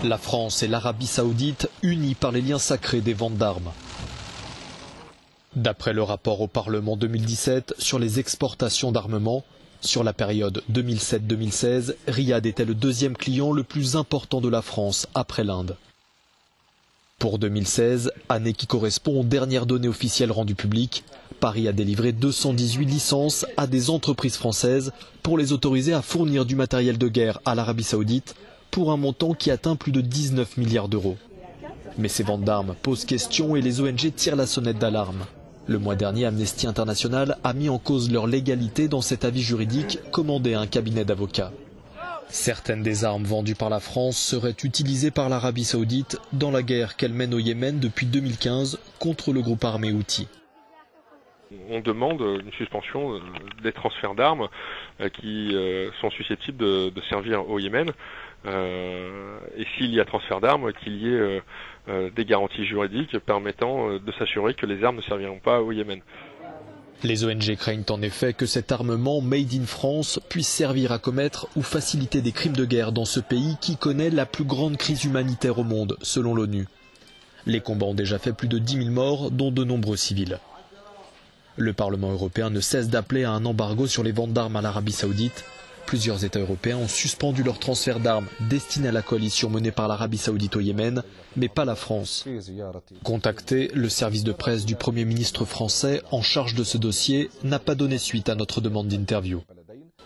La France et l'Arabie Saoudite unis par les liens sacrés des ventes d'armes. D'après le rapport au Parlement 2017 sur les exportations d'armement, sur la période 2007-2016, Riyad était le deuxième client le plus important de la France après l'Inde. Pour 2016, année qui correspond aux dernières données officielles rendues publiques, Paris a délivré 218 licences à des entreprises françaises pour les autoriser à fournir du matériel de guerre à l'Arabie Saoudite pour un montant qui atteint plus de 19 milliards d'euros. Mais ces ventes d'armes posent question et les ONG tirent la sonnette d'alarme. Le mois dernier, Amnesty International a mis en cause leur légalité dans cet avis juridique commandé à un cabinet d'avocats. Certaines des armes vendues par la France seraient utilisées par l'Arabie Saoudite dans la guerre qu'elle mène au Yémen depuis 2015 contre le groupe armé Houthi. On demande une suspension des transferts d'armes qui sont susceptibles de servir au Yémen. Et s'il y a transfert d'armes, qu'il y ait des garanties juridiques permettant de s'assurer que les armes ne serviront pas au Yémen. Les ONG craignent en effet que cet armement made in France puisse servir à commettre ou faciliter des crimes de guerre dans ce pays qui connaît la plus grande crise humanitaire au monde, selon l'ONU. Les combats ont déjà fait plus de 10 000 morts, dont de nombreux civils. Le Parlement européen ne cesse d'appeler à un embargo sur les ventes d'armes à l'Arabie Saoudite. Plusieurs États européens ont suspendu leur transfert d'armes destinés à la coalition menée par l'Arabie Saoudite au Yémen, mais pas la France. Contacté, le service de presse du Premier ministre français en charge de ce dossier n'a pas donné suite à notre demande d'interview.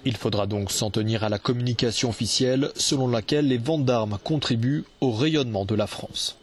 Il faudra donc s'en tenir à la communication officielle selon laquelle les ventes d'armes contribuent au rayonnement de la France.